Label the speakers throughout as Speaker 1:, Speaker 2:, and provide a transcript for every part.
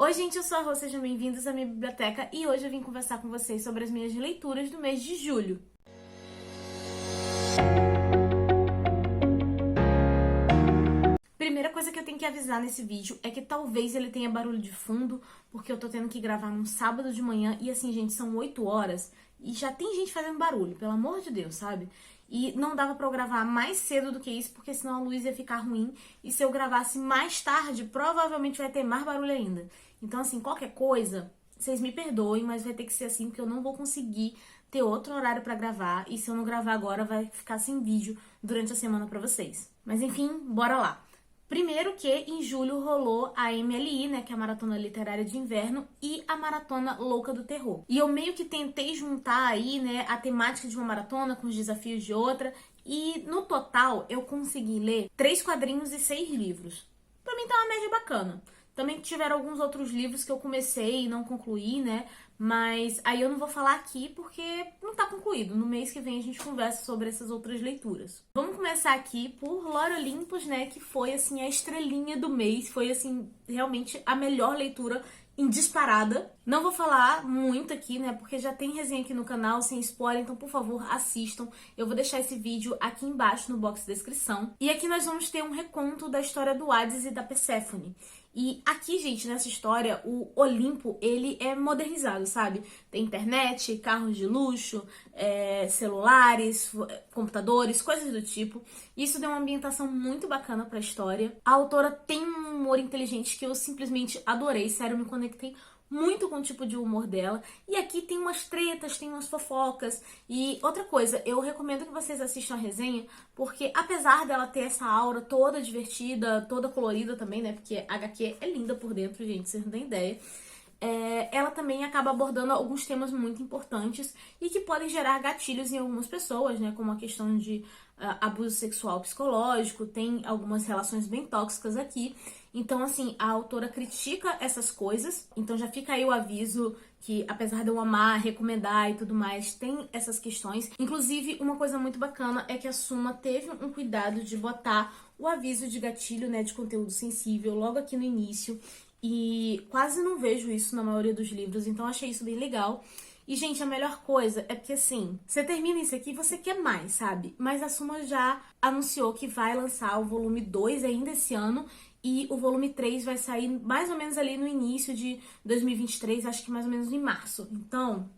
Speaker 1: Oi gente, eu sou a Rô, sejam bem-vindos à minha biblioteca e hoje eu vim conversar com vocês sobre as minhas leituras do mês de julho. Primeira coisa que eu tenho que avisar nesse vídeo é que talvez ele tenha barulho de fundo, porque eu tô tendo que gravar num sábado de manhã e assim, gente, são 8 horas e já tem gente fazendo barulho, pelo amor de Deus, sabe? E não dava pra eu gravar mais cedo do que isso, porque senão a luz ia ficar ruim. E se eu gravasse mais tarde, provavelmente vai ter mais barulho ainda. Então, assim, qualquer coisa, vocês me perdoem, mas vai ter que ser assim, porque eu não vou conseguir ter outro horário pra gravar. E se eu não gravar agora, vai ficar sem vídeo durante a semana pra vocês. Mas enfim, bora lá. Primeiro que em julho rolou a MLI, né, que é a Maratona Literária de Inverno, e a Maratona Louca do Terror. E eu meio que tentei juntar aí, né, a temática de uma maratona com os desafios de outra, e no total eu consegui ler 3 quadrinhos e 6 livros. Pra mim tá uma média bacana. Também tiveram alguns outros livros que eu comecei e não concluí, né? Mas aí eu não vou falar aqui porque não tá concluído. No mês que vem a gente conversa sobre essas outras leituras. Vamos começar aqui por Lore Olympus, né? Que foi, assim, a estrelinha do mês. Foi, assim, realmente a melhor leitura em disparada. Não vou falar muito aqui, né, porque já tem resenha aqui no canal, sem spoiler, então por favor assistam. Eu vou deixar esse vídeo aqui embaixo no box de descrição. E aqui nós vamos ter um reconto da história do Hades e da Perséfone. E aqui, gente, nessa história, o Olimpo, ele é modernizado, sabe? Tem internet, carros de luxo, celulares, computadores, coisas do tipo. Isso deu uma ambientação muito bacana pra história. A autora tem um humor inteligente que eu simplesmente adorei, sério, me conectei muito com o tipo de humor dela. E aqui tem umas tretas, tem umas fofocas. E outra coisa, eu recomendo que vocês assistam a resenha, porque apesar dela ter essa aura toda divertida, toda colorida também, né? Porque a HQ é linda por dentro, gente, vocês não têm ideia. Ela também acaba abordando alguns temas muito importantes e que podem gerar gatilhos em algumas pessoas, né? Como a questão de abuso sexual psicológico, tem algumas relações bem tóxicas aqui. Então, assim, a autora critica essas coisas, então já fica aí o aviso que, apesar de eu amar, recomendar e tudo mais, tem essas questões. Inclusive, uma coisa muito bacana é que a Suma teve um cuidado de botar o aviso de gatilho, né, de conteúdo sensível logo aqui no início. E quase não vejo isso na maioria dos livros, então achei isso bem legal. E, gente, a melhor coisa é porque, assim, você termina isso aqui e você quer mais, sabe? Mas a Suma já anunciou que vai lançar o volume 2 ainda esse ano. E o volume 3 vai sair mais ou menos ali no início de 2023, acho que mais ou menos em março. Então,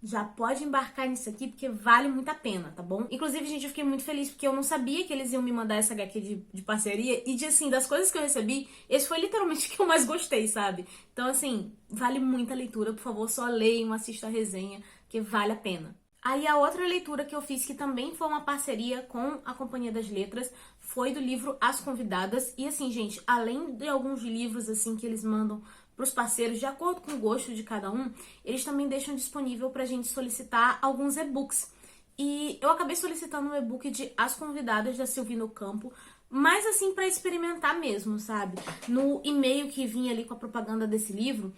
Speaker 1: já pode embarcar nisso aqui, porque vale muito a pena, tá bom? Inclusive, gente, eu fiquei muito feliz, porque eu não sabia que eles iam me mandar essa HQ de parceria. E, assim, das coisas que eu recebi, esse foi literalmente o que eu mais gostei, sabe? Então, assim, vale muito a leitura. Por favor, só leiam, assistam a resenha, que vale a pena. Aí a outra leitura que eu fiz, que também foi uma parceria com a Companhia das Letras, foi do livro As Convidadas. E assim, gente, além de alguns livros assim que eles mandam pros parceiros, de acordo com o gosto de cada um, eles também deixam disponível pra gente solicitar alguns e-books. E eu acabei solicitando um e-book de As Convidadas, da Silvina Ocampo, mas assim, pra experimentar mesmo, sabe? No e-mail que vinha ali com a propaganda desse livro,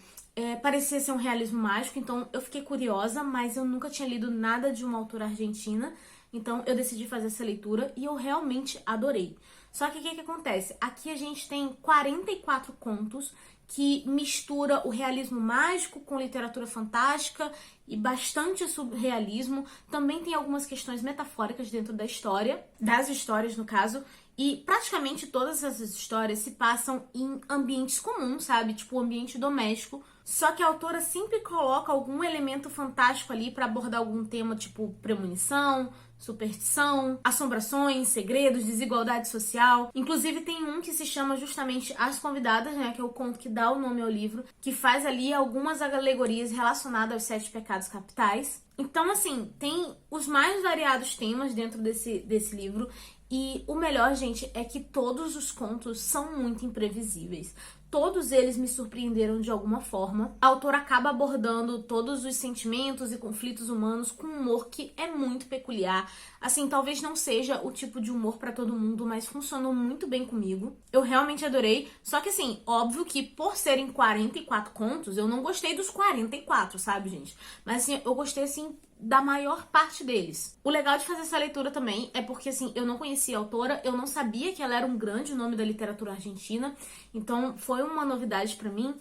Speaker 1: parecia ser um realismo mágico, então eu fiquei curiosa, mas eu nunca tinha lido nada de uma autora argentina, então eu decidi fazer essa leitura e eu realmente adorei. Só que o que acontece? Aqui a gente tem 44 contos que mistura o realismo mágico com literatura fantástica e bastante surrealismo. Também tem algumas questões metafóricas dentro da história, das histórias no caso, e praticamente todas essas histórias se passam em ambientes comuns, sabe? Tipo ambiente doméstico. Só que a autora sempre coloca algum elemento fantástico ali pra abordar algum tema, tipo premonição, superstição, assombrações, segredos, desigualdade social. Inclusive tem um que se chama justamente As Convidadas, né, que é o conto que dá o nome ao livro, que faz ali algumas alegorias relacionadas aos 7 pecados capitais. Então, assim, tem os mais variados temas dentro desse livro. E o melhor, gente, é que todos os contos são muito imprevisíveis. Todos eles me surpreenderam de alguma forma. A autora acaba abordando todos os sentimentos e conflitos humanos com um humor que é muito peculiar. Assim, talvez não seja o tipo de humor pra todo mundo, mas funcionou muito bem comigo. Eu realmente adorei. Só que assim, óbvio que por serem 44 contos, eu não gostei dos 44, sabe, gente? Mas assim, eu gostei assim da maior parte deles. O legal de fazer essa leitura também é porque, assim, eu não conhecia a autora, eu não sabia que ela era um grande nome da literatura argentina, então foi uma novidade pra mim.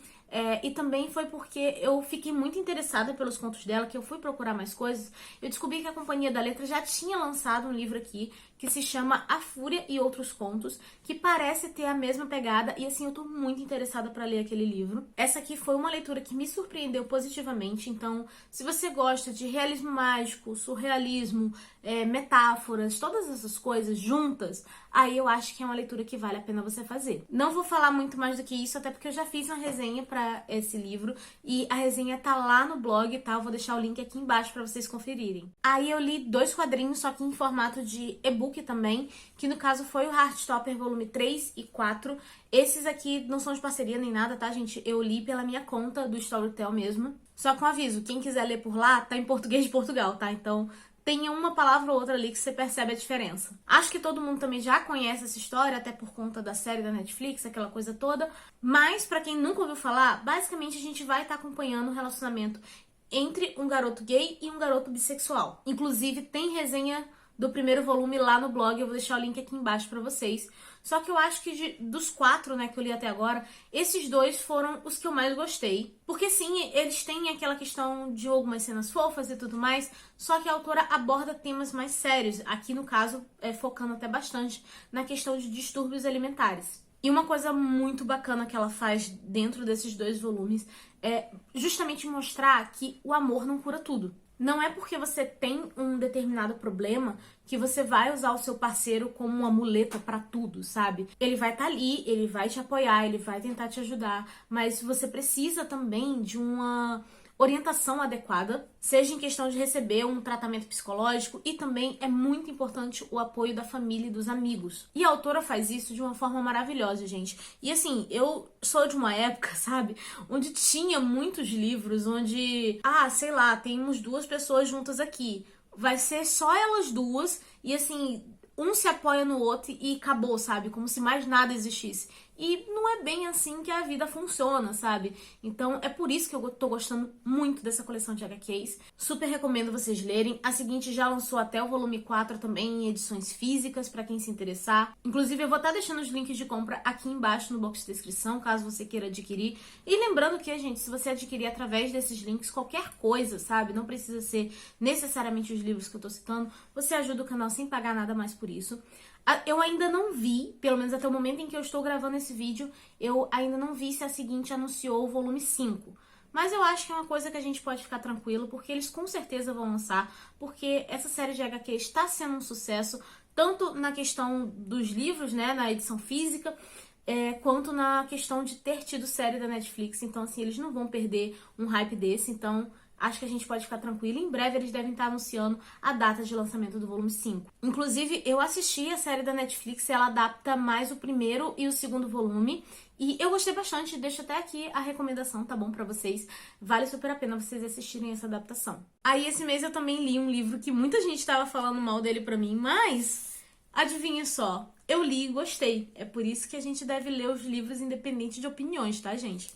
Speaker 1: E também foi porque eu fiquei muito interessada pelos contos dela, que eu fui procurar mais coisas. Eu descobri que a Companhia da Letra já tinha lançado um livro aqui que se chama A Fúria e Outros Contos, que parece ter a mesma pegada, e assim, eu tô muito interessada pra ler aquele livro. Essa aqui foi uma leitura que me surpreendeu positivamente, então, se você gosta de realismo mágico, surrealismo, metáforas, todas essas coisas juntas, aí eu acho que é uma leitura que vale a pena você fazer. Não vou falar muito mais do que isso, até porque eu já fiz uma resenha pra esse livro, e a resenha tá lá no blog, tá? Eu vou deixar o link aqui embaixo pra vocês conferirem. Aí eu li 2 quadrinhos, só que em formato de e-book também, que no caso foi o Heartstopper volume 3 e 4. Esses aqui não são de parceria nem nada, tá, gente? Eu li pela minha conta do Storytel mesmo. Só com aviso, quem quiser ler por lá, tá em português de Portugal, tá? Então tem uma palavra ou outra ali que você percebe a diferença. Acho que todo mundo também já conhece essa história, até por conta da série da Netflix, aquela coisa toda. Mas, pra quem nunca ouviu falar, basicamente a gente vai estar acompanhando o relacionamento entre um garoto gay e um garoto bissexual. Inclusive, tem resenha do primeiro volume lá no blog, eu vou deixar o link aqui embaixo pra vocês. Só que eu acho que dos 4, né, que eu li até agora, esses 2 foram os que eu mais gostei. Porque sim, eles têm aquela questão de algumas cenas fofas e tudo mais, só que a autora aborda temas mais sérios. Aqui, no caso, focando até bastante na questão de distúrbios alimentares. E uma coisa muito bacana que ela faz dentro desses 2 volumes é justamente mostrar que o amor não cura tudo. Não é porque você tem um determinado problema que você vai usar o seu parceiro como uma muleta pra tudo, sabe? Ele vai estar ali, ele vai te apoiar, ele vai tentar te ajudar, mas você precisa também de uma orientação adequada, seja em questão de receber um tratamento psicológico, e também é muito importante o apoio da família e dos amigos. E a autora faz isso de uma forma maravilhosa, gente. E assim, eu sou de uma época, sabe, onde tinha muitos livros onde, sei lá, temos 2 pessoas juntas aqui, vai ser só elas 2 e assim, um se apoia no outro e acabou, sabe? Como se mais nada existisse. E não é bem assim que a vida funciona, sabe? Então é por isso que eu tô gostando muito dessa coleção de HQs. Super recomendo vocês lerem. A seguinte já lançou até o volume 4 também em edições físicas, pra quem se interessar. Inclusive eu vou estar deixando os links de compra aqui embaixo no box de descrição, caso você queira adquirir. E lembrando que, gente, se você adquirir através desses links qualquer coisa, sabe? Não precisa ser necessariamente os livros que eu tô citando. Você ajuda o canal sem pagar nada mais por isso. Eu ainda não vi, pelo menos até o momento em que eu estou gravando esse vídeo, eu ainda não vi se a seguinte anunciou o volume 5. Mas eu acho que é uma coisa que a gente pode ficar tranquilo, porque eles com certeza vão lançar, porque essa série de HQ está sendo um sucesso, tanto na questão dos livros, né, na edição física, quanto na questão de ter tido série da Netflix. Então, assim, eles não vão perder um hype desse, então acho que a gente pode ficar tranquilo. Em breve eles devem estar anunciando a data de lançamento do volume 5. Inclusive, eu assisti a série da Netflix, ela adapta mais o primeiro e o segundo volume. E eu gostei bastante, deixo até aqui a recomendação, tá bom, pra vocês. Vale super a pena vocês assistirem essa adaptação. Aí esse mês eu também li um livro que muita gente tava falando mal dele pra mim, mas adivinha só, eu li e gostei. É por isso que a gente deve ler os livros independente de opiniões, tá, gente?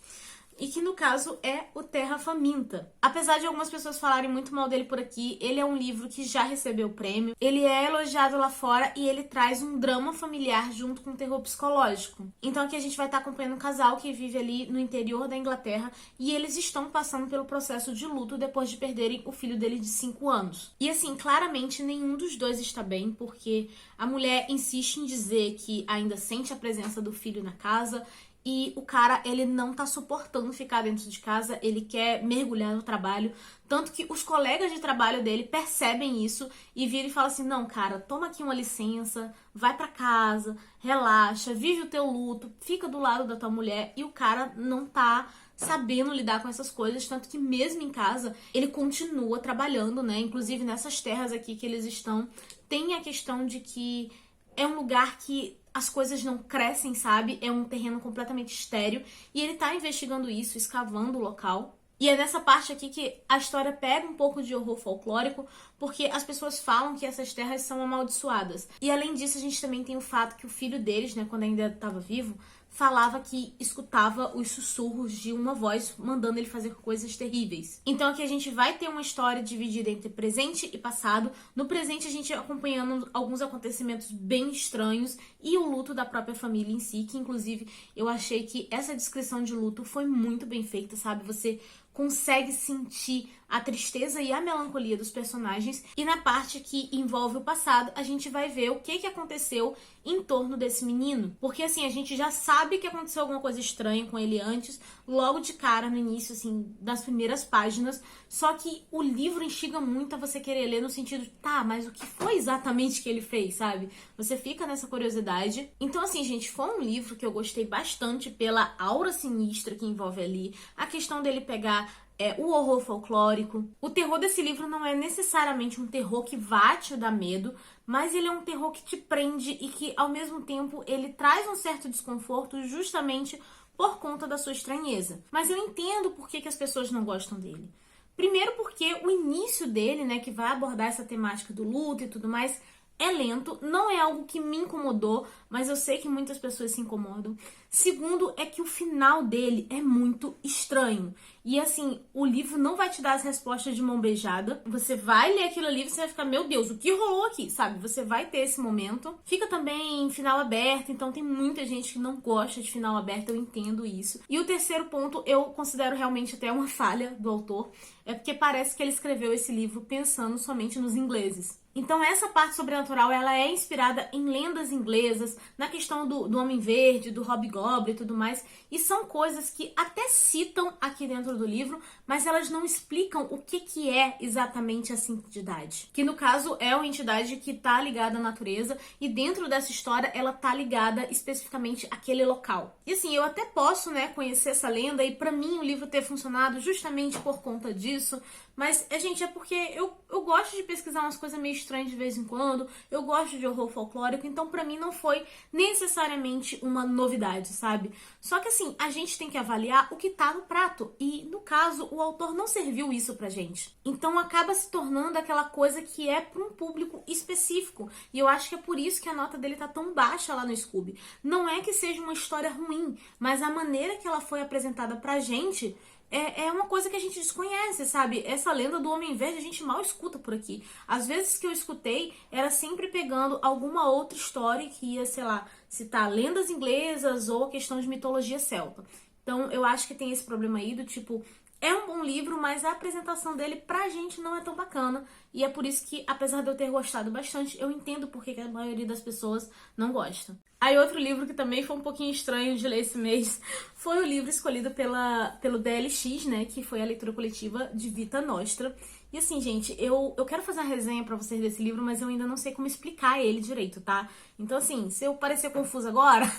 Speaker 1: E que no caso é o Terra Faminta. Apesar de algumas pessoas falarem muito mal dele por aqui, ele é um livro que já recebeu o prêmio, ele é elogiado lá fora e ele traz um drama familiar junto com um terror psicológico. Então aqui a gente vai estar acompanhando um casal que vive ali no interior da Inglaterra e eles estão passando pelo processo de luto depois de perderem o filho dele de 5 anos. E assim, claramente nenhum dos dois está bem, porque a mulher insiste em dizer que ainda sente a presença do filho na casa. E o cara, ele não tá suportando ficar dentro de casa, ele quer mergulhar no trabalho. Tanto que os colegas de trabalho dele percebem isso e viram e falam assim, não, cara, toma aqui uma licença, vai pra casa, relaxa, vive o teu luto, fica do lado da tua mulher. E o cara não tá sabendo lidar com essas coisas, tanto que mesmo em casa, ele continua trabalhando, né? Inclusive nessas terras aqui que eles estão, tem a questão de que é um lugar que as coisas não crescem, sabe? É um terreno completamente estéril. E ele tá investigando isso, escavando o local. E é nessa parte aqui que a história pega um pouco de horror folclórico, porque as pessoas falam que essas terras são amaldiçoadas. E além disso, a gente também tem o fato que o filho deles, né, quando ainda estava vivo, falava que escutava os sussurros de uma voz mandando ele fazer coisas terríveis. Então aqui a gente vai ter uma história dividida entre presente e passado. No presente a gente acompanhando alguns acontecimentos bem estranhos e o luto da própria família em si, que inclusive eu achei que essa descrição de luto foi muito bem feita, sabe? Você consegue sentir a tristeza e a melancolia dos personagens, e na parte que envolve o passado, a gente vai ver o que aconteceu em torno desse menino. Porque assim, a gente já sabe que aconteceu alguma coisa estranha com ele antes, logo de cara, no início, assim, das primeiras páginas, só que o livro instiga muito a você querer ler no sentido, tá, mas o que foi exatamente que ele fez, sabe? Você fica nessa curiosidade. Então assim, gente, foi um livro que eu gostei bastante pela aura sinistra que envolve ali, a questão dele pegar o horror folclórico. O terror desse livro não é necessariamente um terror que vai te dar medo, mas ele é um terror que te prende e que, ao mesmo tempo, ele traz um certo desconforto justamente por conta da sua estranheza. Mas eu entendo por que as pessoas não gostam dele. Primeiro porque o início dele, né, que vai abordar essa temática do luto e tudo mais, é lento, não é algo que me incomodou, mas eu sei que muitas pessoas se incomodam. Segundo, é que o final dele é muito estranho. E assim, o livro não vai te dar as respostas de mão beijada. Você vai ler aquilo ali e você vai ficar, meu Deus, o que rolou aqui, sabe? Você vai ter esse momento. Fica também em final aberto, então tem muita gente que não gosta de final aberto, eu entendo isso. E o terceiro ponto, eu considero realmente até uma falha do autor, é porque parece que ele escreveu esse livro pensando somente nos ingleses. Então essa parte sobrenatural, ela é inspirada em lendas inglesas, na questão do Homem Verde, do Hobgoblin e tudo mais, e são coisas que até citam aqui dentro do livro, mas elas não explicam o que é exatamente essa entidade. Que no caso é uma entidade que tá ligada à natureza, e dentro dessa história ela tá ligada especificamente àquele local. E assim, eu até posso, né, conhecer essa lenda, e pra mim o livro ter funcionado justamente por conta disso, mas, gente, é porque eu gosto de pesquisar umas coisas meio estranhas de vez em quando, eu gosto de horror folclórico, então pra mim não foi necessariamente uma novidade, sabe? Só que assim, a gente tem que avaliar o que tá no prato, e no caso, o autor não serviu isso pra gente. Então acaba se tornando aquela coisa que é pra um público específico, e eu acho que é por isso que a nota dele tá tão baixa lá no Scoob. Não é que seja uma história ruim, mas a maneira que ela foi apresentada pra gente é uma coisa que a gente desconhece, sabe? Essa lenda do Homem Verde a gente mal escuta por aqui. Às vezes que eu escutei, era sempre pegando alguma outra história que ia, sei lá, citar lendas inglesas ou a questão de mitologia celta. Então eu acho que tem esse problema aí do tipo, é um bom livro, mas a apresentação dele pra gente não é tão bacana. E é por isso que, apesar de eu ter gostado bastante, eu entendo por que a maioria das pessoas não gosta. Aí outro livro que também foi um pouquinho estranho de ler esse mês foi o livro escolhido pelo DLX, né, que foi a leitura coletiva de Vita Nostra. E assim, gente, eu quero fazer uma resenha pra vocês desse livro, mas eu ainda não sei como explicar ele direito, tá? Então assim, se eu parecer confusa agora,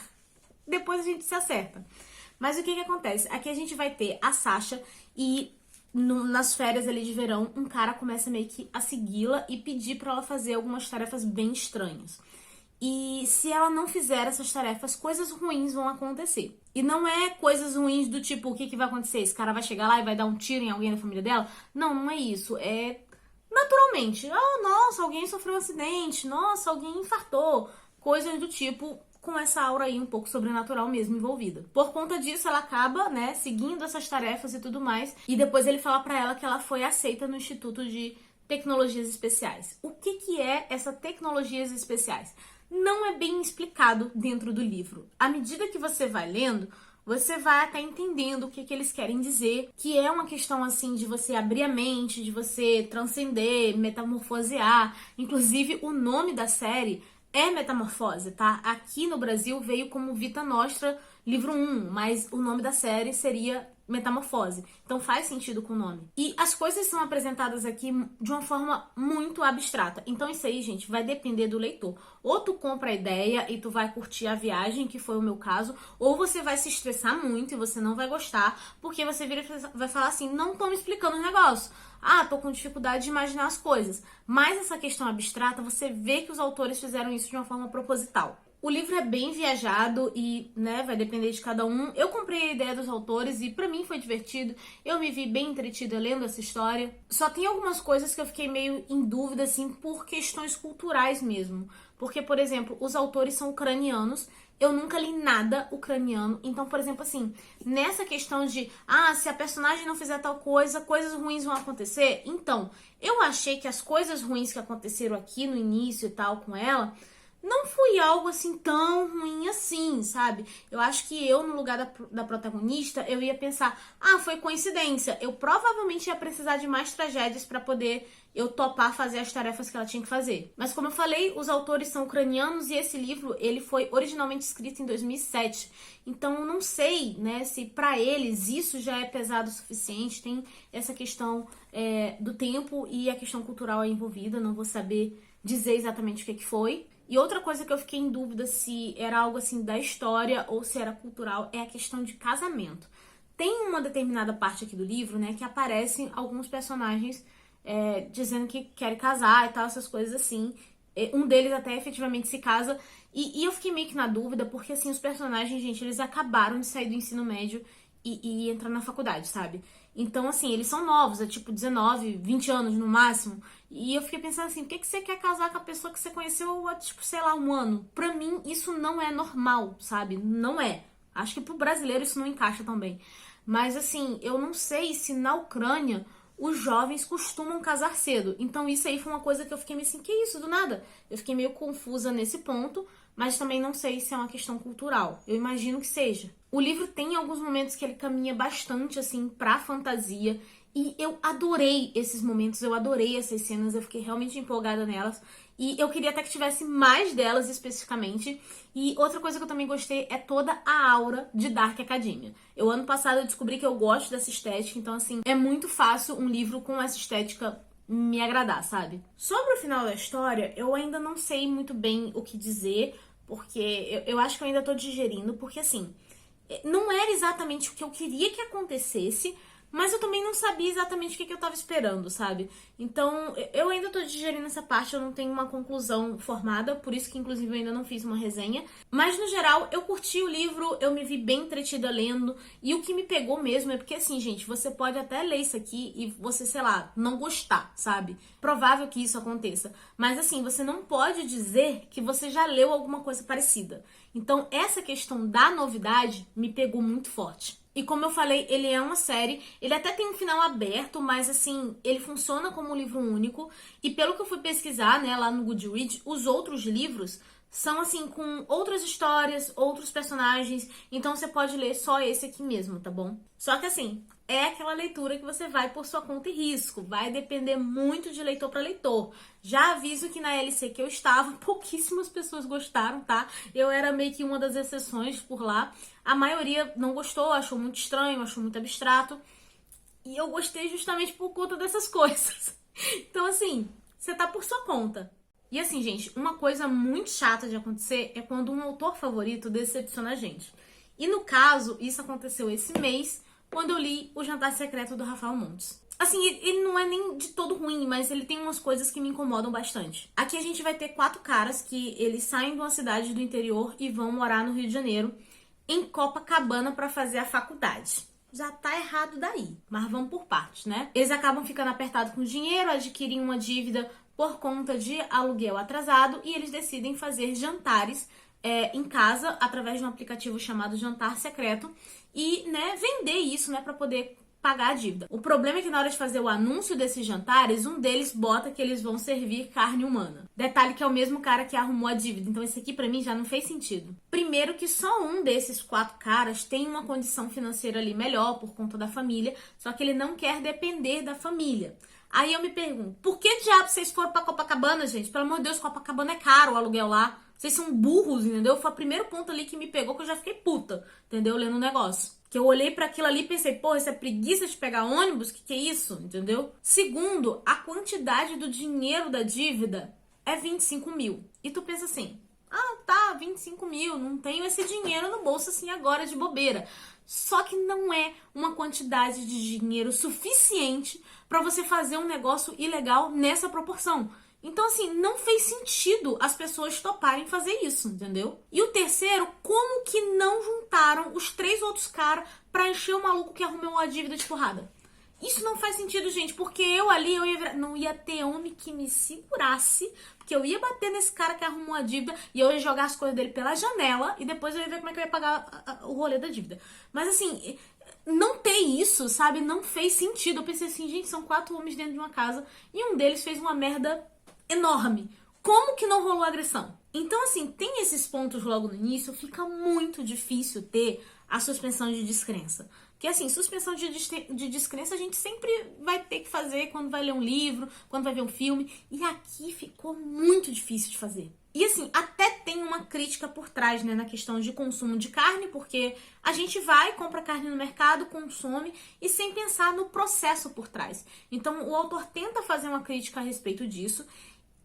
Speaker 1: depois a gente se acerta. Mas o que acontece? Aqui a gente vai ter a Sasha e nas férias ali de verão, um cara começa meio que a segui-la e pedir pra ela fazer algumas tarefas bem estranhas. E se ela não fizer essas tarefas, coisas ruins vão acontecer. E não é coisas ruins do tipo, o que vai acontecer? Esse cara vai chegar lá e vai dar um tiro em alguém da família dela? Não, não é isso. É naturalmente. Oh, nossa, alguém sofreu um acidente. Nossa, alguém infartou. Coisas do tipo, com essa aura aí um pouco sobrenatural mesmo envolvida. Por conta disso, ela acaba, né, seguindo essas tarefas e tudo mais. E depois ele fala pra ela que ela foi aceita no Instituto de Tecnologias Especiais. O que é essa Tecnologias Especiais? Não é bem explicado dentro do livro. À medida que você vai lendo, você vai até entendendo o que eles querem dizer, que é uma questão assim de você abrir a mente, de você transcender, metamorfosear. Inclusive, o nome da série é Metamorfose, tá? Aqui no Brasil veio como Vita Nostra, livro 1, mas o nome da série seria Metamorfose. Então faz sentido com o nome. E as coisas são apresentadas aqui de uma forma muito abstrata. Então isso aí, gente, vai depender do leitor. Ou tu compra a ideia e tu vai curtir a viagem, que foi o meu caso, ou você vai se estressar muito e você não vai gostar, porque você vira e vai falar assim, não tô me explicando o negócio. Ah, tô com dificuldade de imaginar as coisas. Mas essa questão abstrata, você vê que os autores fizeram isso de uma forma proposital. O livro é bem viajado e, né, vai depender de cada um. Eu comprei a ideia dos autores e pra mim foi divertido. Eu me vi bem entretida lendo essa história. Só tem algumas coisas que eu fiquei meio em dúvida, assim, por questões culturais mesmo. Porque, por exemplo, os autores são ucranianos. Eu nunca li nada ucraniano. Então, por exemplo, assim, nessa questão de, se a personagem não fizer tal coisa, coisas ruins vão acontecer. Então, eu achei que as coisas ruins que aconteceram aqui no início e tal com ela não foi algo assim tão ruim assim, sabe? Eu acho que eu, no lugar da protagonista, eu ia pensar, foi coincidência. Eu provavelmente ia precisar de mais tragédias pra poder eu topar fazer as tarefas que ela tinha que fazer. Mas como eu falei, os autores são ucranianos e esse livro, ele foi originalmente escrito em 2007. Então eu não sei, né, se pra eles isso já é pesado o suficiente. Tem essa questão do tempo e a questão cultural envolvida. Não vou saber dizer exatamente o que foi. E outra coisa que eu fiquei em dúvida se era algo assim da história ou se era cultural é a questão de casamento. Tem uma determinada parte aqui do livro, né, que aparecem alguns personagens dizendo que querem casar e tal, essas coisas assim. Um deles até efetivamente se casa. E eu fiquei meio que na dúvida, porque assim, os personagens, gente, eles acabaram de sair do ensino médio e entrar na faculdade, sabe? Então, assim, eles são novos, é tipo 19, 20 anos no máximo. E eu fiquei pensando assim, por que você quer casar com a pessoa que você conheceu há, tipo, sei lá, um ano? Pra mim, isso não é normal, sabe? Não é. Acho que pro brasileiro isso não encaixa também. Mas, assim, eu não sei se na Ucrânia os jovens costumam casar cedo. Então, isso aí foi uma coisa que eu fiquei meio assim, que isso, do nada? Eu fiquei meio confusa nesse ponto, mas também não sei se é uma questão cultural. Eu imagino que seja. O livro tem alguns momentos que ele caminha bastante, assim, pra fantasia. E eu adorei esses momentos, eu adorei essas cenas, eu fiquei realmente empolgada nelas. E eu queria até que tivesse mais delas especificamente. E outra coisa que eu também gostei é toda a aura de Dark Academia. Ano passado eu descobri que eu gosto dessa estética, então assim, é muito fácil um livro com essa estética me agradar, sabe? Sobre o final da história, eu ainda não sei muito bem o que dizer, porque eu acho que eu ainda tô digerindo, porque assim, não era exatamente o que eu queria que acontecesse, mas eu também não sabia exatamente o que eu tava esperando, sabe? Então, eu ainda tô digerindo essa parte, eu não tenho uma conclusão formada, por isso que, inclusive, eu ainda não fiz uma resenha. Mas, no geral, eu curti o livro, eu me vi bem entretida lendo, e o que me pegou mesmo é porque, assim, gente, você pode até ler isso aqui e você, sei lá, não gostar, sabe? Provável que isso aconteça. Mas, assim, você não pode dizer que você já leu alguma coisa parecida. Então, essa questão da novidade me pegou muito forte. E como eu falei, ele é uma série, ele até tem um final aberto, mas assim, ele funciona como um livro único. E pelo que eu fui pesquisar, né, lá no Goodreads, os outros livros são assim, com outras histórias, outros personagens, então você pode ler só esse aqui mesmo, tá bom? Só que assim, é aquela leitura que você vai por sua conta e risco, vai depender muito de leitor para leitor. Já aviso que na LC que eu estava, pouquíssimas pessoas gostaram, tá? Eu era meio que uma das exceções por lá. A maioria não gostou, achou muito estranho, achou muito abstrato. E eu gostei justamente por conta dessas coisas. Então assim, você tá por sua conta. E assim, gente, uma coisa muito chata de acontecer é quando um autor favorito decepciona a gente. E no caso, isso aconteceu esse mês, quando eu li O Jantar Secreto do Rafael Montes. Assim, ele não é nem de todo ruim, mas ele tem umas coisas que me incomodam bastante. Aqui a gente vai ter 4 caras que eles saem de uma cidade do interior e vão morar no Rio de Janeiro, em Copacabana, pra fazer a faculdade. Já tá errado daí, mas vamos por partes, né? Eles acabam ficando apertados com dinheiro, adquirem uma dívida por conta de aluguel atrasado e eles decidem fazer jantares em casa através de um aplicativo chamado Jantar Secreto e, né, vender isso, né, para poder pagar a dívida. O problema é que na hora de fazer o anúncio desses jantares, um deles bota que eles vão servir carne humana. Detalhe que é o mesmo cara que arrumou a dívida, então esse aqui pra mim já não fez sentido. Primeiro que só um desses 4 caras tem uma condição financeira ali melhor por conta da família, só que ele não quer depender da família. Aí eu me pergunto, por que diabo vocês foram pra Copacabana, gente? Pelo amor de Deus, Copacabana é caro o aluguel lá. Vocês são burros, entendeu? Foi o primeiro ponto ali que me pegou, que eu já fiquei puta, entendeu? Lendo o negócio. Que eu olhei pra aquilo ali e pensei, porra, isso é preguiça de pegar ônibus? Que é isso? Entendeu? Segundo, a quantidade do dinheiro da dívida é 25 mil. E tu pensa assim, tá, 25 mil, não tenho esse dinheiro no bolso assim agora de bobeira. Só que não é uma quantidade de dinheiro suficiente pra você fazer um negócio ilegal nessa proporção. Então, assim, não fez sentido as pessoas toparem fazer isso, entendeu? E o terceiro, como que não juntaram os 3 outros caras pra encher o maluco que arrumou a dívida de porrada? Isso não faz sentido, gente, porque não ia ter homem que me segurasse, porque eu ia bater nesse cara que arrumou a dívida e eu ia jogar as coisas dele pela janela e depois eu ia ver como é que eu ia pagar o rolê da dívida. Mas, assim, não ter isso, sabe, não fez sentido. Eu pensei assim, gente, são 4 homens dentro de uma casa e um deles fez uma merda enorme. Como que não rolou agressão? Então, assim, tem esses pontos logo no início, fica muito difícil ter a suspensão de descrença. Porque, assim, suspensão de descrença a gente sempre vai ter que fazer quando vai ler um livro, quando vai ver um filme. E aqui ficou muito difícil de fazer. E, assim, até tem uma crítica por trás, né, na questão de consumo de carne, porque a gente vai, compra carne no mercado, consome, e sem pensar no processo por trás. Então, o autor tenta fazer uma crítica a respeito disso,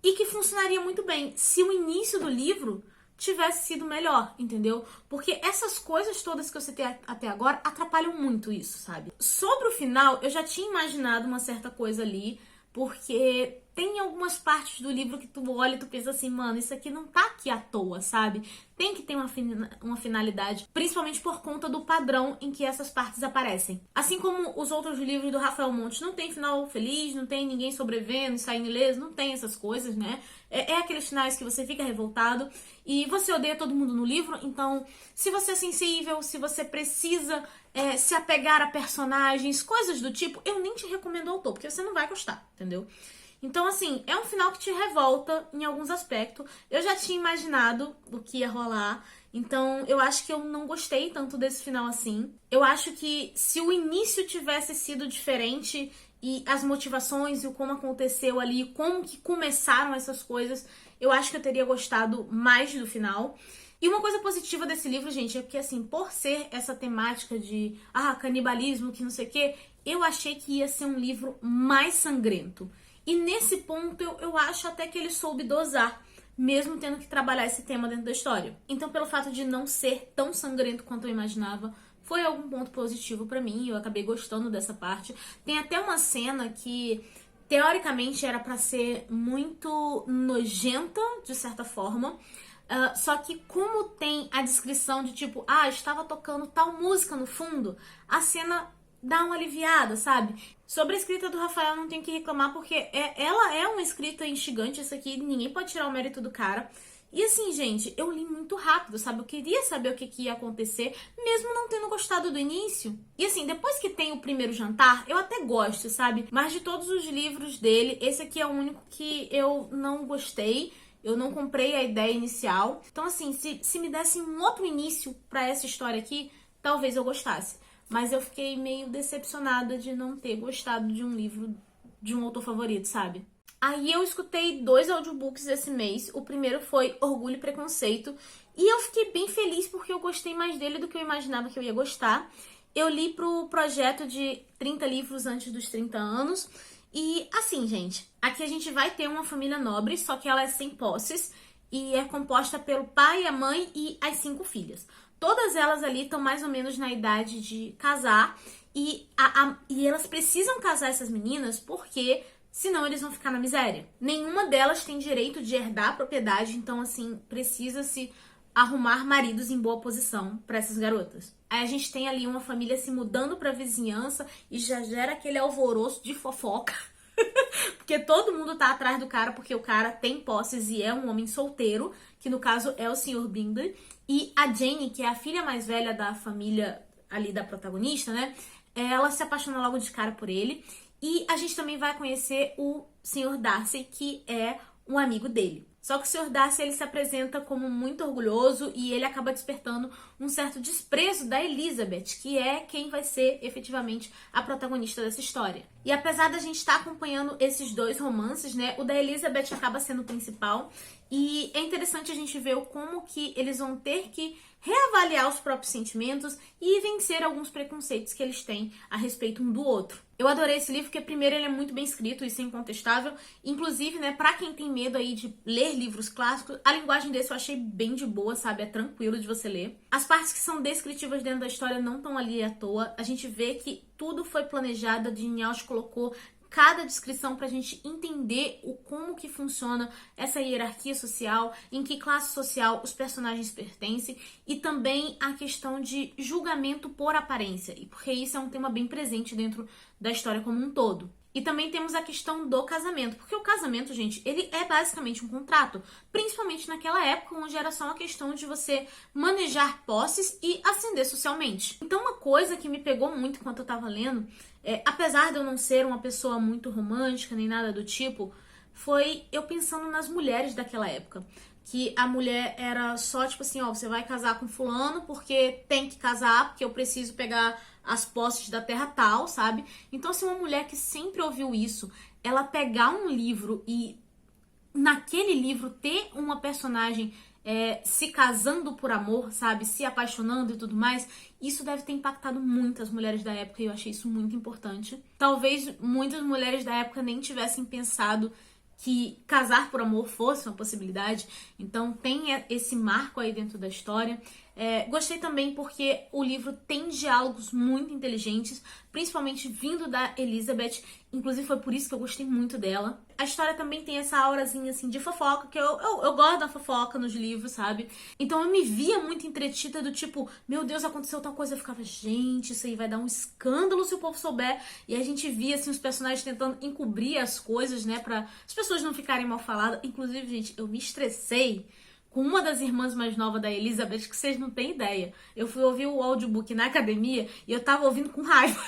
Speaker 1: e que funcionaria muito bem se o início do livro tivesse sido melhor, entendeu? Porque essas coisas todas que eu citei até agora atrapalham muito isso, sabe? Sobre o final, eu já tinha imaginado uma certa coisa ali, porque tem algumas partes do livro que tu olha e tu pensa assim, mano, isso aqui não tá aqui à toa, sabe? Tem que ter uma finalidade, principalmente por conta do padrão em que essas partes aparecem. Assim como os outros livros do Rafael Montes, não tem final feliz, não tem ninguém sobrevivendo, saindo ileso, não tem essas coisas, né? É aqueles finais que você fica revoltado e você odeia todo mundo no livro, então se você é sensível, se você precisa se apegar a personagens, coisas do tipo, eu nem te recomendo o autor, porque você não vai gostar, entendeu? Então, assim, é um final que te revolta em alguns aspectos. Eu já tinha imaginado o que ia rolar, então eu acho que eu não gostei tanto desse final assim. Eu acho que se o início tivesse sido diferente e as motivações e o como aconteceu ali, como que começaram essas coisas, eu acho que eu teria gostado mais do final. E uma coisa positiva desse livro, gente, é que, assim, por ser essa temática de canibalismo, que não sei o quê, eu achei que ia ser um livro mais sangrento. E nesse ponto eu acho até que ele soube dosar, mesmo tendo que trabalhar esse tema dentro da história. Então, pelo fato de não ser tão sangrento quanto eu imaginava, foi algum ponto positivo pra mim, eu acabei gostando dessa parte. Tem até uma cena que, teoricamente, era pra ser muito nojenta, de certa forma. Só que como tem a descrição de tipo, estava tocando tal música no fundo, a cena dá uma aliviada, sabe? Sobre a escrita do Rafael, não tenho que reclamar, porque ela é uma escrita instigante, isso aqui, ninguém pode tirar o mérito do cara. E assim, gente, eu li muito rápido, sabe? Eu queria saber o que ia acontecer, mesmo não tendo gostado do início. E assim, depois que tem o primeiro jantar, eu até gosto, sabe? Mas de todos os livros dele, esse aqui é o único que eu não gostei. Eu não comprei a ideia inicial. Então, assim, se me desse um outro início pra essa história aqui, talvez eu gostasse. Mas eu fiquei meio decepcionada de não ter gostado de um livro de um autor favorito, sabe? Aí eu escutei 2 audiobooks esse mês. O primeiro foi Orgulho e Preconceito. E eu fiquei bem feliz porque eu gostei mais dele do que eu imaginava que eu ia gostar. Eu li pro projeto de 30 livros antes dos 30 anos. E assim, gente, aqui a gente vai ter uma família nobre, só que ela é sem posses e é composta pelo pai, a mãe e as 5 filhas. Todas elas ali estão mais ou menos na idade de casar e elas precisam casar essas meninas porque senão eles vão ficar na miséria. Nenhuma delas tem direito de herdar a propriedade, então assim, precisa-se arrumar maridos em boa posição para essas garotas. Aí a gente tem ali uma família se mudando pra vizinhança e já gera aquele alvoroço de fofoca. Porque todo mundo tá atrás do cara porque o cara tem posses e é um homem solteiro, que no caso é o Sr. Bingley. E a Jane, que é a filha mais velha da família ali da protagonista, né? Ela se apaixona logo de cara por ele. E a gente também vai conhecer o Sr. Darcy, que é um amigo dele. Só que o Sr. Darcy, ele se apresenta como muito orgulhoso e ele acaba despertando um certo desprezo da Elizabeth, que é quem vai ser efetivamente a protagonista dessa história. E apesar da gente estar acompanhando esses 2 romances, né, o da Elizabeth acaba sendo o principal. E é interessante a gente ver como que eles vão ter que reavaliar os próprios sentimentos e vencer alguns preconceitos que eles têm a respeito um do outro. Eu adorei esse livro porque, primeiro, ele é muito bem escrito, isso é incontestável. Inclusive, né, pra quem tem medo aí de ler livros clássicos, a linguagem desse eu achei bem de boa, sabe? É tranquilo de você ler. As partes que são descritivas dentro da história não estão ali à toa. A gente vê que tudo foi planejado, a Jane Austen colocou cada descrição pra gente entender como que funciona essa hierarquia social, em que classe social os personagens pertencem e também a questão de julgamento por aparência, e porque isso é um tema bem presente dentro da história como um todo. E também temos a questão do casamento, porque o casamento, gente, ele é basicamente um contrato, principalmente naquela época onde era só uma questão de você manejar posses e ascender socialmente. Então uma coisa que me pegou muito enquanto eu tava lendo, apesar de eu não ser uma pessoa muito romântica nem nada do tipo, foi eu pensando nas mulheres daquela época. Que a mulher era só tipo assim, ó, você vai casar com fulano porque tem que casar, porque eu preciso pegar as posses da terra tal, sabe? Então, assim, uma mulher que sempre ouviu isso, ela pegar um livro e naquele livro ter uma personagem se casando por amor, sabe? Se apaixonando e tudo mais, isso deve ter impactado muitas mulheres da época e eu achei isso muito importante. Talvez muitas mulheres da época nem tivessem pensado que casar por amor fosse uma possibilidade, então tem esse marco aí dentro da história. Gostei também porque o livro tem diálogos muito inteligentes, principalmente vindo da Elizabeth, inclusive foi por isso que eu gostei muito dela. A história também tem essa aurazinha assim de fofoca, que eu gosto da fofoca nos livros, sabe? Então eu me via muito entretida do tipo, meu Deus, aconteceu tal coisa, eu ficava, gente, isso aí vai dar um escândalo se o povo souber. E a gente via assim os personagens tentando encobrir as coisas, né, para as pessoas não ficarem mal faladas. Inclusive, gente, eu me estressei com uma das irmãs mais novas da Elizabeth, que vocês não têm ideia. Eu fui ouvir o audiobook na academia e eu tava ouvindo com raiva.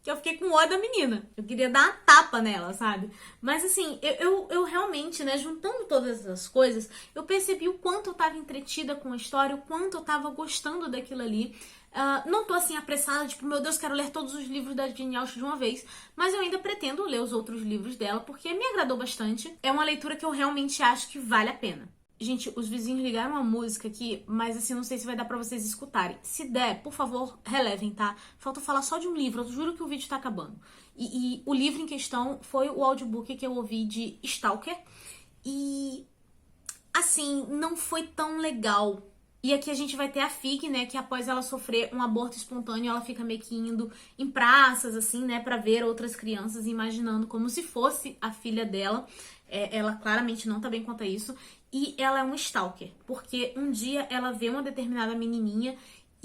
Speaker 1: Que eu fiquei com ódio da menina. Eu queria dar uma tapa nela, sabe? Mas assim, eu realmente, né, juntando todas essas coisas, eu percebi o quanto eu tava entretida com a história, o quanto eu tava gostando daquilo ali. Não tô assim apressada, tipo, meu Deus, quero ler todos os livros da Jane Austen de uma vez, mas eu ainda pretendo ler os outros livros dela, porque me agradou bastante. É uma leitura que eu realmente acho que vale a pena. Gente, os vizinhos ligaram a música aqui, mas assim, não sei se vai dar pra vocês escutarem. Se der, por favor, relevem, tá? Falta falar só de um livro, eu juro que o vídeo tá acabando. E o livro em questão foi o audiobook que eu ouvi de Stalker. E, assim, não foi tão legal. E aqui a gente vai ter a Fig, né, que após ela sofrer um aborto espontâneo, ela fica meio que indo em praças, assim, né, pra ver outras crianças, imaginando como se fosse a filha dela. Ela claramente não tá bem quanto a isso. E ela é um stalker, porque um dia ela vê uma determinada menininha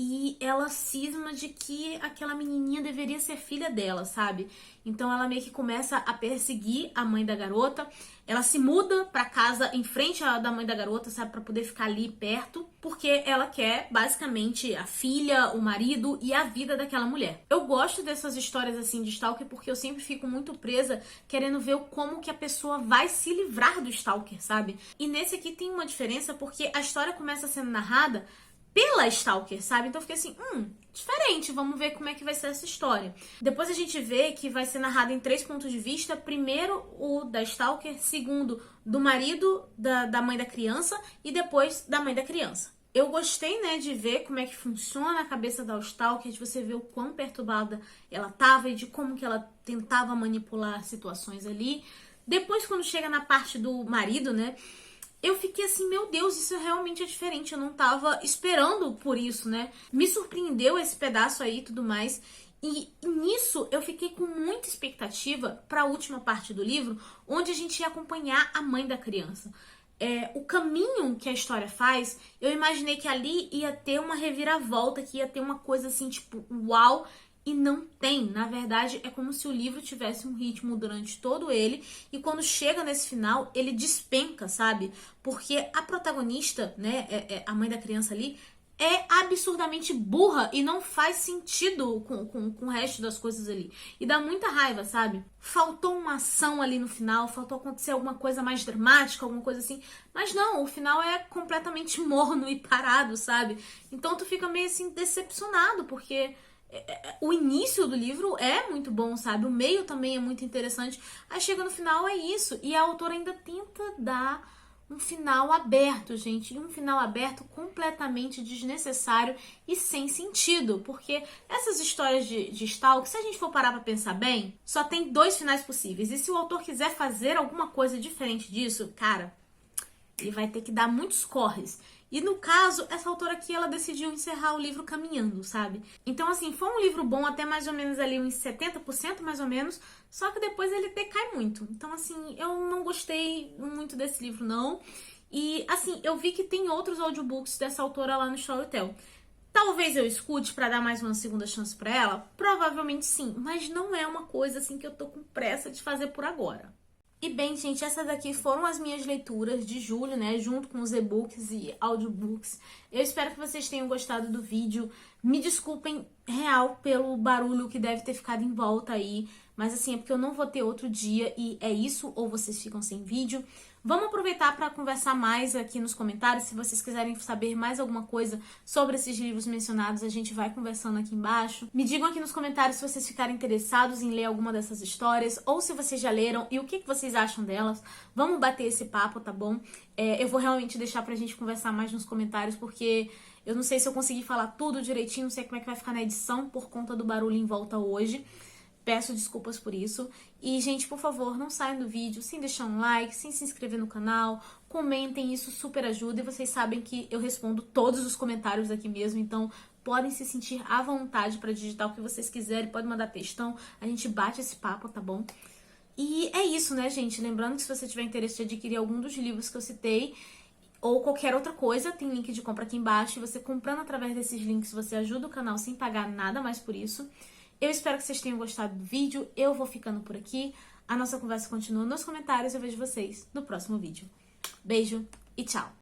Speaker 1: e ela cisma de que aquela menininha deveria ser filha dela, sabe? Então ela meio que começa a perseguir a mãe da garota. Ela se muda pra casa em frente da mãe da garota, sabe? Pra poder ficar ali perto, porque ela quer basicamente a filha, o marido e a vida daquela mulher. Eu gosto dessas histórias assim de stalker porque eu sempre fico muito presa querendo ver como que a pessoa vai se livrar do stalker, sabe? E nesse aqui tem uma diferença porque a história começa sendo narrada pela Stalker, sabe? Então eu fiquei assim, diferente, vamos ver como é que vai ser essa história. Depois a gente vê que vai ser narrado em 3 pontos de vista. Primeiro, o da Stalker. Segundo, do marido da mãe da criança. E depois, da mãe da criança. Eu gostei, né, de ver como é que funciona a cabeça da Stalker, de você ver o quão perturbada ela tava e de como que ela tentava manipular situações ali. Depois, quando chega na parte do marido, né, eu fiquei assim, meu Deus, isso realmente é diferente, eu não tava esperando por isso, né? Me surpreendeu esse pedaço aí e tudo mais. E nisso eu fiquei com muita expectativa para a última parte do livro, onde a gente ia acompanhar a mãe da criança. O caminho que a história faz, eu imaginei que ali ia ter uma reviravolta, que ia ter uma coisa assim, tipo, uau. E não tem, na verdade é como se o livro tivesse um ritmo durante todo ele e quando chega nesse final ele despenca, sabe? Porque a protagonista, né, a mãe da criança ali, é absurdamente burra e não faz sentido com o resto das coisas ali. E dá muita raiva, sabe? Faltou uma ação ali no final, faltou acontecer alguma coisa mais dramática, alguma coisa assim. Mas não, o final é completamente morno e parado, sabe? Então tu fica meio assim decepcionado, porque o início do livro é muito bom, sabe? O meio também é muito interessante. Aí chega no final, é isso. E a autora ainda tenta dar um final aberto, gente. E um final aberto completamente desnecessário e sem sentido. Porque essas histórias de Stalker, se a gente for parar pra pensar bem, só tem 2 finais possíveis. E se o autor quiser fazer alguma coisa diferente disso, cara, ele vai ter que dar muitos corres. E no caso, essa autora aqui, ela decidiu encerrar o livro caminhando, sabe? Então, assim, foi um livro bom até mais ou menos ali uns 70% mais ou menos, só que depois ele decai muito. Então, assim, eu não gostei muito desse livro, não. E, assim, eu vi que tem outros audiobooks dessa autora lá no Storytel. Talvez eu escute pra dar mais uma segunda chance pra ela? Provavelmente sim, mas não é uma coisa assim que eu tô com pressa de fazer por agora. E bem, gente, essas daqui foram as minhas leituras de julho, né, junto com os e-books e audiobooks. Eu espero que vocês tenham gostado do vídeo. Me desculpem, real, pelo barulho que deve ter ficado em volta aí, mas assim, é porque eu não vou ter outro dia e é isso, ou vocês ficam sem vídeo. Vamos aproveitar para conversar mais aqui nos comentários. Se vocês quiserem saber mais alguma coisa sobre esses livros mencionados, a gente vai conversando aqui embaixo. Me digam aqui nos comentários se vocês ficarem interessados em ler alguma dessas histórias, ou se vocês já leram e o que vocês acham delas. Vamos bater esse papo, tá bom? Eu vou realmente deixar pra gente conversar mais nos comentários, porque eu não sei se eu consegui falar tudo direitinho, não sei como é que vai ficar na edição por conta do barulho em volta hoje. Peço desculpas por isso. E, gente, por favor, não saiam do vídeo sem deixar um like, sem se inscrever no canal. Comentem, isso super ajuda. E vocês sabem que eu respondo todos os comentários aqui mesmo. Então, podem se sentir à vontade para digitar o que vocês quiserem. Podem mandar textão. A gente bate esse papo, tá bom? E é isso, né, gente? Lembrando que se você tiver interesse de adquirir algum dos livros que eu citei, ou qualquer outra coisa, tem link de compra aqui embaixo. E você comprando através desses links, você ajuda o canal sem pagar nada mais por isso. Eu espero que vocês tenham gostado do vídeo. Eu vou ficando por aqui. A nossa conversa continua nos comentários. Eu vejo vocês no próximo vídeo. Beijo e tchau!